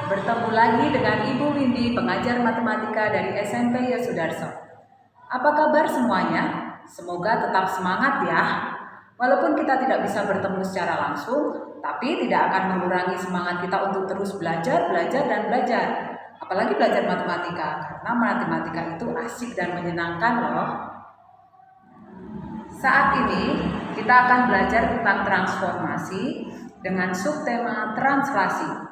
bertemu lagi dengan Ibu Windy, pengajar matematika dari SMP Yosudarso. Apa kabar semuanya? Semoga tetap semangat ya. Walaupun kita tidak bisa bertemu secara langsung, tapi tidak akan mengurangi semangat kita untuk terus belajar, dan belajar. Apalagi belajar matematika, karena matematika itu asik dan menyenangkan loh. Saat ini kita akan belajar tentang transformasi dengan subtema translasi.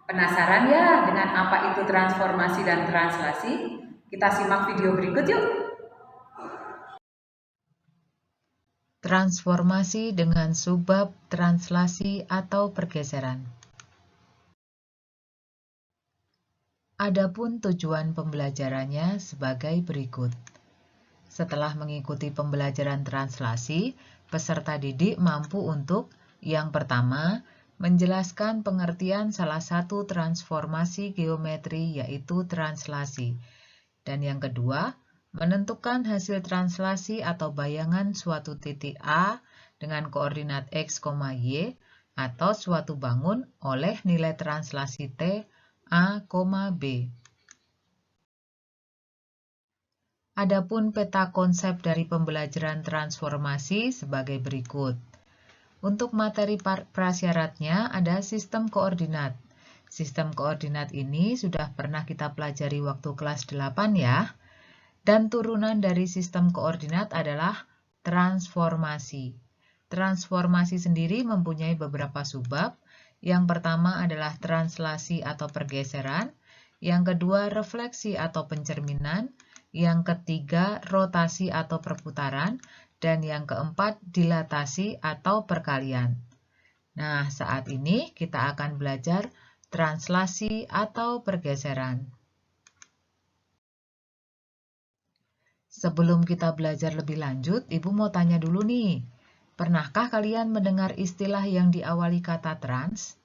Penasaran ya dengan apa itu transformasi dan translasi? Kita simak video berikut yuk. Transformasi dengan subbab translasi atau pergeseran. Adapun tujuan pembelajarannya sebagai berikut. Setelah mengikuti pembelajaran translasi, peserta didik mampu untuk yang pertama, menjelaskan pengertian salah satu transformasi geometri yaitu translasi. Dan yang kedua, menentukan hasil translasi atau bayangan suatu titik A dengan koordinat X, Y atau suatu bangun oleh nilai translasi T, A, B. Adapun peta konsep dari pembelajaran transformasi sebagai berikut. Untuk materi prasyaratnya ada sistem koordinat. Sistem koordinat ini sudah pernah kita pelajari waktu kelas 8 ya. Dan turunan dari sistem koordinat adalah transformasi. Transformasi sendiri mempunyai beberapa subbab. Yang pertama adalah translasi atau pergeseran. Yang kedua refleksi atau pencerminan. Yang ketiga, rotasi atau perputaran, dan yang keempat, dilatasi atau perkalian. Nah, saat ini kita akan belajar translasi atau pergeseran. Sebelum kita belajar lebih lanjut, Ibu mau tanya dulu nih. Pernahkah kalian mendengar istilah yang diawali kata trans?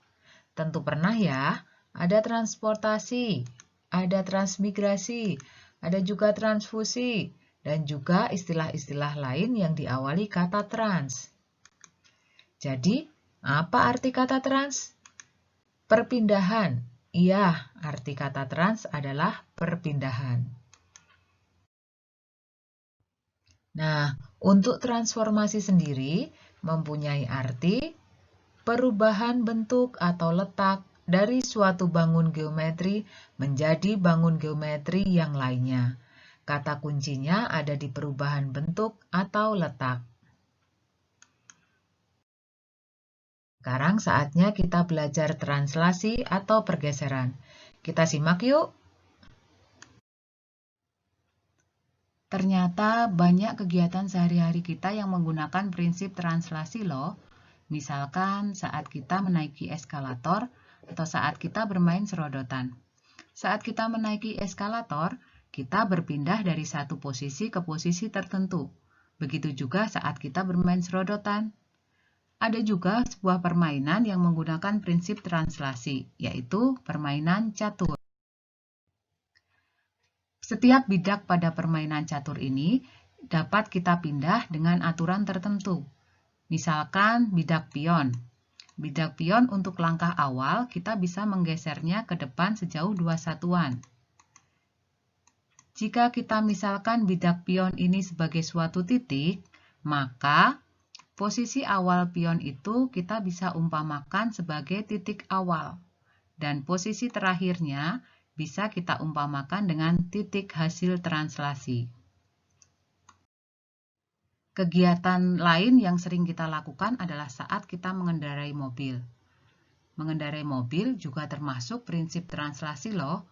Tentu pernah ya. Ada transportasi, ada transmigrasi, ada juga transfusi, dan juga istilah-istilah lain yang diawali kata trans. Jadi, apa arti kata trans? Perpindahan. Iya, arti kata trans adalah perpindahan. Nah, untuk transformasi sendiri mempunyai arti perubahan bentuk atau letak dari suatu bangun geometri menjadi bangun geometri yang lainnya. Kata kuncinya ada di perubahan bentuk atau letak. Sekarang saatnya kita belajar translasi atau pergeseran. Kita simak yuk. Ternyata banyak kegiatan sehari-hari kita yang menggunakan prinsip translasi loh. Misalkan saat kita menaiki eskalator atau saat kita bermain serodotan. Saat kita menaiki eskalator, kita berpindah dari satu posisi ke posisi tertentu. Begitu juga saat kita bermain serodotan. Ada juga sebuah permainan yang menggunakan prinsip translasi, yaitu permainan catur. Setiap bidak pada permainan catur ini dapat kita pindah dengan aturan tertentu. Misalkan bidak pion. Bidak pion untuk langkah awal kita bisa menggesernya ke depan sejauh 2 satuan. Jika kita misalkan bidak pion ini sebagai suatu titik, maka posisi awal pion itu kita bisa umpamakan sebagai titik awal. Dan posisi terakhirnya bisa kita umpamakan dengan titik hasil translasi. Kegiatan lain yang sering kita lakukan adalah saat kita mengendarai mobil. Mengendarai mobil juga termasuk prinsip translasi loh.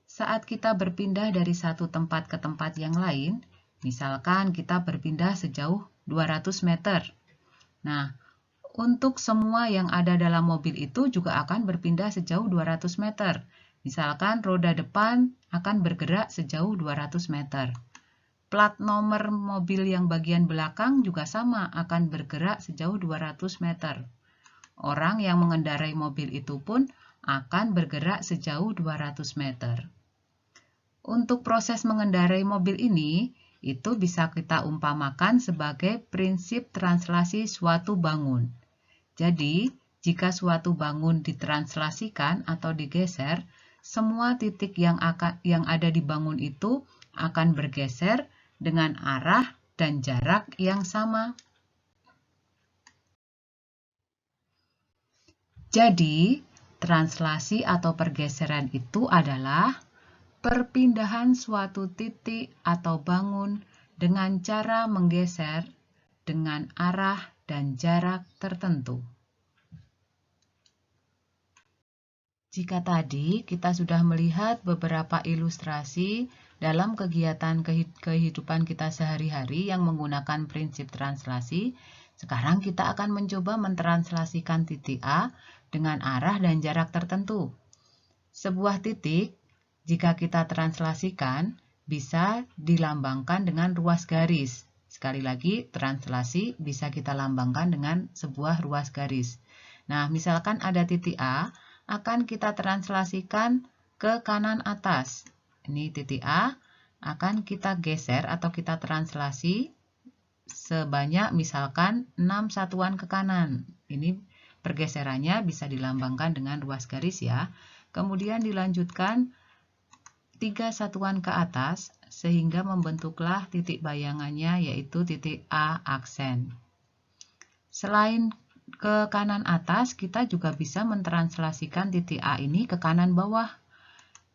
Saat kita berpindah dari satu tempat ke tempat yang lain, misalkan kita berpindah sejauh 200 meter. Nah, untuk semua yang ada dalam mobil itu juga akan berpindah sejauh 200 meter. Misalkan roda depan akan bergerak sejauh 200 meter. Plat nomor mobil yang bagian belakang juga sama, akan bergerak sejauh 200 meter. Orang yang mengendarai mobil itu pun akan bergerak sejauh 200 meter. Untuk proses mengendarai mobil ini, itu bisa kita umpamakan sebagai prinsip translasi suatu bangun. Jadi, Jika suatu bangun ditranslasikan atau digeser, semua titik yang ada di bangun itu akan bergeser dengan arah dan jarak yang sama. Jadi, translasi atau pergeseran itu adalah perpindahan suatu titik atau bangun dengan cara menggeser dengan arah dan jarak tertentu. Jika tadi kita sudah melihat beberapa ilustrasi dalam kegiatan kehidupan kita sehari-hari yang menggunakan prinsip translasi, sekarang kita akan mencoba mentranslasikan titik A dengan arah dan jarak tertentu. Sebuah titik, jika kita translasikan, bisa dilambangkan dengan ruas garis. Sekali lagi, translasi bisa kita lambangkan dengan sebuah ruas garis. Nah, misalkan ada titik A, akan kita translasikan ke kanan atas. Ini titik A, akan kita geser atau kita translasi sebanyak misalkan 6 satuan ke kanan. Ini pergeserannya bisa dilambangkan dengan ruas garis ya. Kemudian dilanjutkan 3 satuan ke atas sehingga membentuklah titik bayangannya yaitu titik A aksen. Selain ke kanan atas, kita juga bisa mentranslasikan titik A ini ke kanan bawah.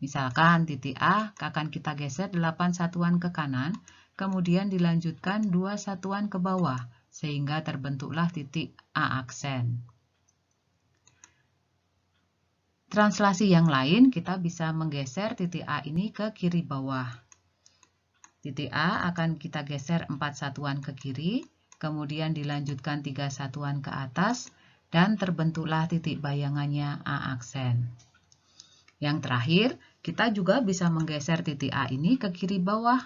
Misalkan titik A akan kita geser 8 satuan ke kanan, kemudian dilanjutkan 2 satuan ke bawah, sehingga terbentuklah titik A aksen. Translasi yang lain, kita bisa menggeser titik A ini ke kiri bawah. Titik A akan kita geser 4 satuan ke kiri, kemudian dilanjutkan 3 satuan ke atas, dan terbentuklah titik bayangannya A aksen. Yang terakhir, kita juga bisa menggeser titik A ini ke kiri bawah.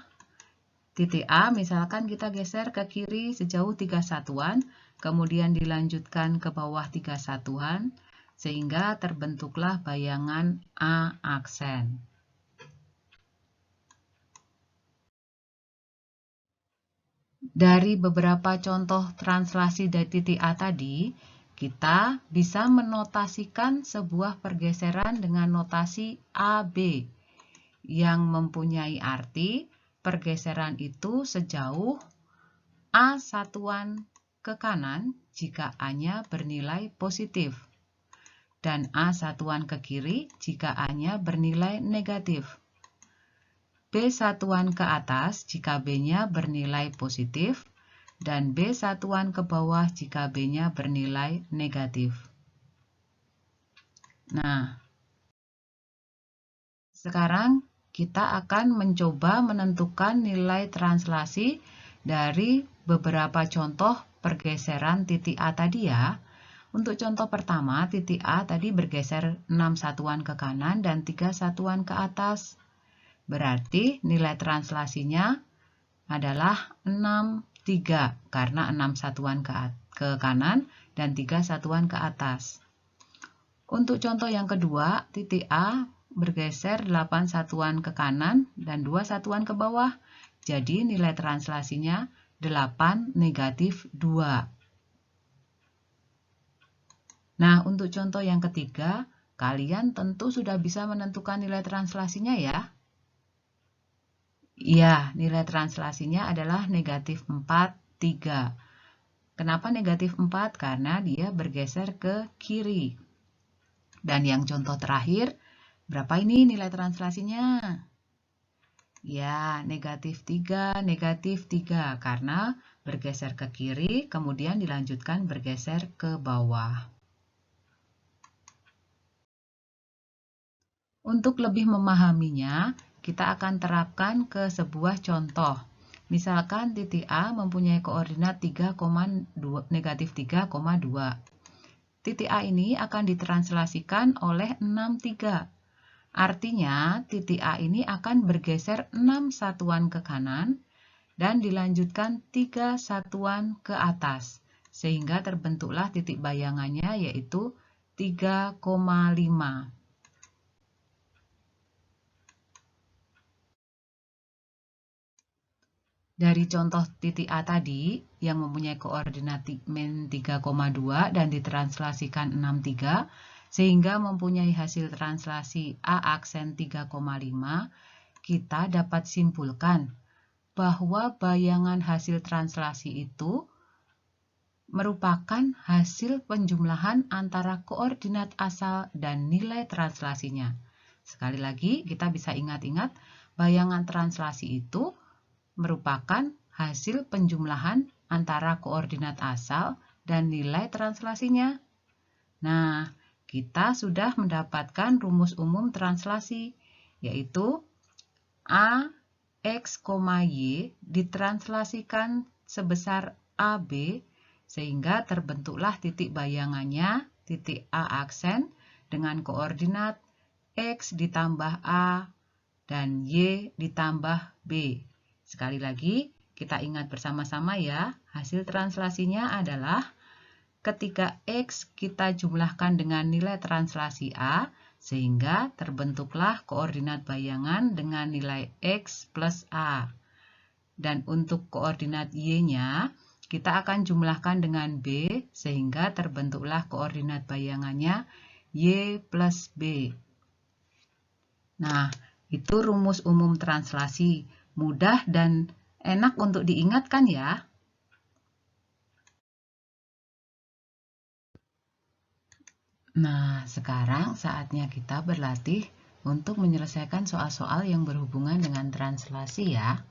Titik A misalkan kita geser ke kiri sejauh 3 satuan, kemudian dilanjutkan ke bawah 3 satuan, sehingga terbentuklah bayangan A aksen. Dari beberapa contoh translasi dari titik A tadi, kita bisa menotasikan sebuah pergeseran dengan notasi AB yang mempunyai arti pergeseran itu sejauh A satuan ke kanan jika A-nya bernilai positif dan A satuan ke kiri jika A-nya bernilai negatif. B satuan ke atas jika B-nya bernilai positif, dan B satuan ke bawah jika B-nya bernilai negatif. Nah, sekarang kita akan mencoba menentukan nilai translasi dari beberapa contoh pergeseran titik A tadi ya. Untuk contoh pertama, titik A tadi bergeser 6 satuan ke kanan dan 3 satuan ke atas. Berarti nilai translasinya adalah 6, 3 karena 6 satuan ke kanan dan 3 satuan ke atas. Untuk contoh yang kedua, titik A bergeser 8 satuan ke kanan dan 2 satuan ke bawah. Jadi nilai translasinya 8 negatif 2. Nah, untuk contoh yang ketiga, kalian tentu sudah bisa menentukan nilai translasinya ya. Iya, nilai translasinya adalah negatif 4, 3. Kenapa negatif 4? Karena dia bergeser ke kiri. Dan yang contoh terakhir, berapa ini nilai translasinya? Ya, negatif 3, negatif 3. Karena bergeser ke kiri, kemudian dilanjutkan bergeser ke bawah. Untuk lebih memahaminya, kita akan terapkan ke sebuah contoh. Misalkan titik A mempunyai koordinat negatif 3,2. Titik A ini akan ditranslasikan oleh 6, 3. Artinya, titik A ini akan bergeser 6 satuan ke kanan dan dilanjutkan 3 satuan ke atas. Sehingga terbentuklah titik bayangannya yaitu 3,5. Dari contoh titik A tadi yang mempunyai koordinat min 3,2 dan ditranslasikan 63 sehingga mempunyai hasil translasi A aksen 3,5, kita dapat simpulkan bahwa bayangan hasil translasi itu merupakan hasil penjumlahan antara koordinat asal dan nilai translasinya. Sekali lagi, kita bisa ingat-ingat bayangan translasi itu merupakan hasil penjumlahan antara koordinat asal dan nilai translasinya. Nah, kita sudah mendapatkan rumus umum translasi, yaitu A, X, Y ditranslasikan sebesar AB, sehingga terbentuklah titik bayangannya, titik A aksen, dengan koordinat X ditambah A dan Y ditambah B. Sekali lagi, kita ingat bersama-sama ya, hasil translasinya adalah ketika X kita jumlahkan dengan nilai translasi A, sehingga terbentuklah koordinat bayangan dengan nilai X plus A. Dan untuk koordinat Y-nya, kita akan jumlahkan dengan B, sehingga terbentuklah koordinat bayangannya Y plus B. Nah, itu rumus umum translasi. Mudah dan enak untuk diingatkan ya. Nah, sekarang saatnya kita berlatih untuk menyelesaikan soal-soal yang berhubungan dengan translasi ya.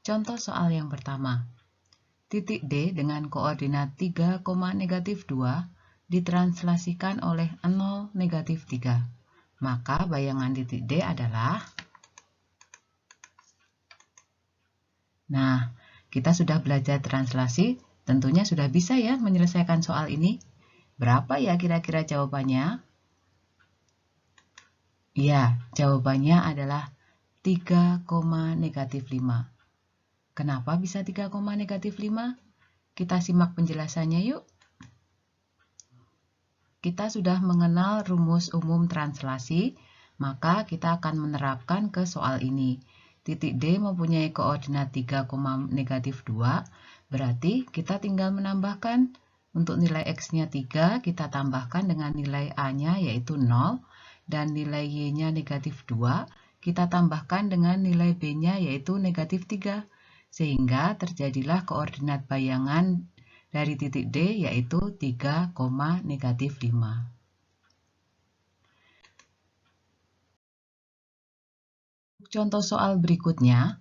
Contoh soal yang pertama. Titik D dengan koordinat 3, negatif 2 ditranslasikan oleh 0, negatif 3. Maka bayangan titik D adalah... Nah, kita sudah belajar translasi, tentunya sudah bisa ya menyelesaikan soal ini. Berapa ya kira-kira jawabannya? Ya, jawabannya adalah 3, negatif 5. Kenapa bisa 3, negatif 5? Kita simak penjelasannya yuk. Kita sudah mengenal rumus umum translasi, maka kita akan menerapkan ke soal ini. Titik D mempunyai koordinat 3, negatif 2, berarti kita tinggal menambahkan. Untuk nilai X-nya 3, kita tambahkan dengan nilai A-nya yaitu 0, dan nilai Y-nya negatif 2, kita tambahkan dengan nilai B-nya yaitu negatif 3, sehingga terjadilah koordinat bayangan dari titik D yaitu 3, negatif 5. Contoh soal berikutnya,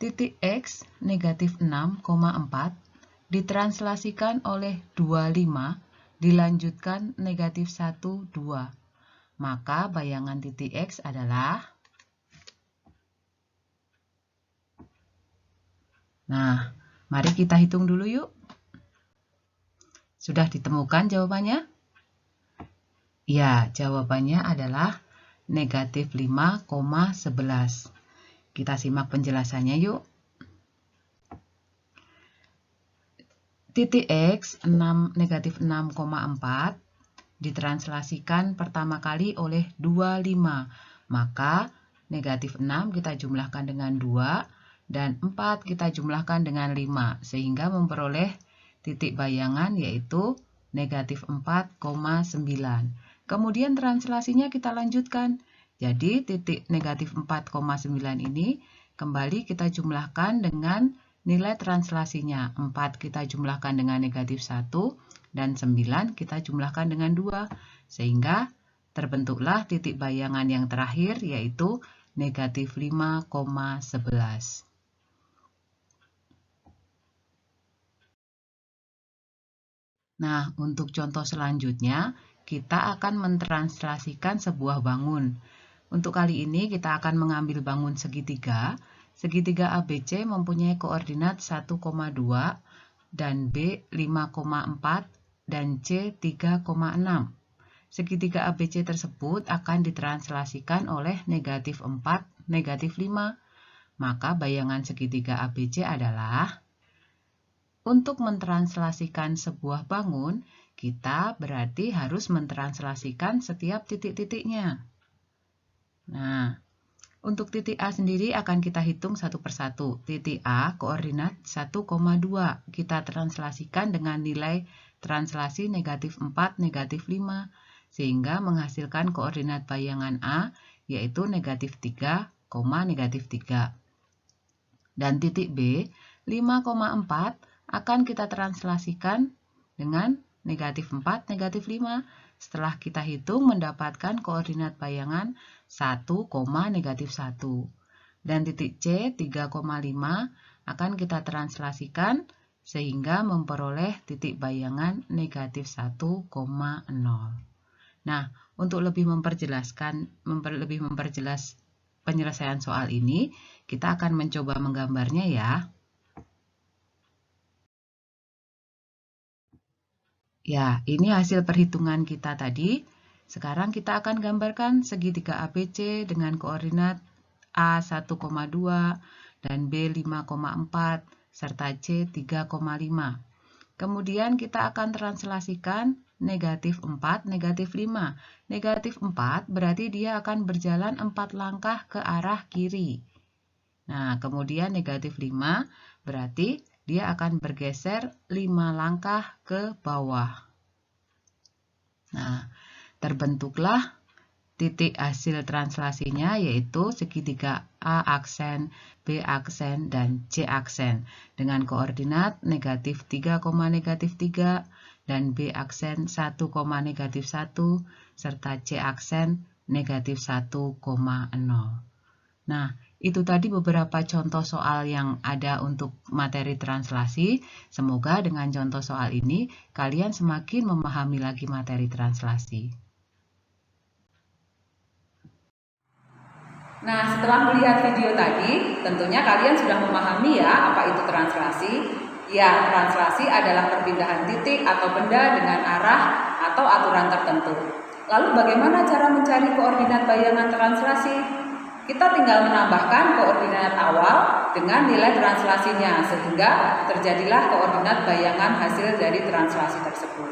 titik X negatif 6,4 ditranslasikan oleh 25 dilanjutkan negatif 1, 2. Maka bayangan titik X adalah... Nah, mari kita hitung dulu yuk. Sudah ditemukan jawabannya? Ya, jawabannya adalah negatif 5,11. Kita simak penjelasannya yuk. Titik X negatif 6,4 ditranslasikan pertama kali oleh 25. Maka negatif 6 kita jumlahkan dengan 2 dan 4 kita jumlahkan dengan 5. Sehingga memperoleh titik bayangan yaitu negatif 4,9. Kemudian translasinya kita lanjutkan. Jadi titik negatif 4,9 ini kembali kita jumlahkan dengan nilai translasinya. 4 kita jumlahkan dengan negatif 1 dan 9 kita jumlahkan dengan 2. Sehingga terbentuklah titik bayangan yang terakhir yaitu negatif 5,11. Nah, untuk contoh selanjutnya, kita akan mentranslasikan sebuah bangun. Untuk kali ini kita akan mengambil bangun segitiga. Segitiga ABC mempunyai koordinat 1,2 dan B 5,4 dan C 3,6. Segitiga ABC tersebut akan ditranslasikan oleh negatif 4, negatif 5. Maka bayangan segitiga ABC adalah... Untuk mentranslasikan sebuah bangun, kita berarti harus mentranslasikan setiap titik-titiknya. Nah, Untuk titik A sendiri akan kita hitung satu persatu. Titik A koordinat 1,2 kita translasikan dengan nilai translasi negatif 4, negatif 5, sehingga menghasilkan koordinat bayangan A yaitu negatif 3, negatif 3. Dan titik B 5,4 akan kita translasikan dengan negatif 4, negatif 5. Setelah kita hitung mendapatkan koordinat bayangan 1, negatif 1. Dan titik C 3,5 akan kita translasikan sehingga memperoleh titik bayangan negatif 1,0. Nah, untuk lebih memperjelas penyelesaian soal ini, kita akan mencoba menggambarnya ya. Ya, ini hasil perhitungan kita tadi. Sekarang kita akan gambarkan segitiga ABC dengan koordinat A 1,2 dan B 5,4 serta C 3,5. Kemudian kita akan translasikan negatif 4, negatif 5. Negatif 4 berarti dia akan berjalan 4 langkah ke arah kiri. Nah, kemudian negatif 5 berarti dia akan bergeser 5 langkah ke bawah. Nah, terbentuklah titik hasil translasinya yaitu segitiga A aksen, B aksen, dan C aksen dengan koordinat negatif 3, negatif 3 dan B aksen 1, negatif 1 serta C aksen negatif 1,0. Nah, itu tadi beberapa contoh soal yang ada untuk materi translasi. Semoga dengan contoh soal ini kalian semakin memahami lagi materi translasi. Nah, setelah melihat video tadi, tentunya kalian sudah memahami ya apa itu translasi. Ya, translasi adalah perpindahan titik atau benda dengan arah atau aturan tertentu. Lalu bagaimana cara mencari koordinat bayangan translasi? Kita tinggal menambahkan koordinat awal dengan nilai translasinya sehingga terjadilah koordinat bayangan hasil dari translasi tersebut.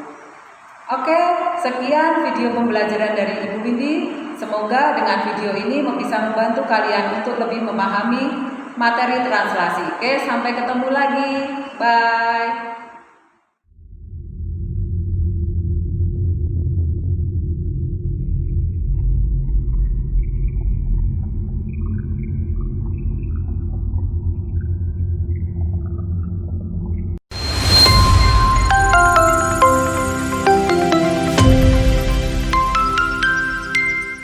Oke, sekian video pembelajaran dari Ibu Windy. Semoga dengan video ini bisa membantu kalian untuk lebih memahami materi translasi. Oke, sampai ketemu lagi. Bye.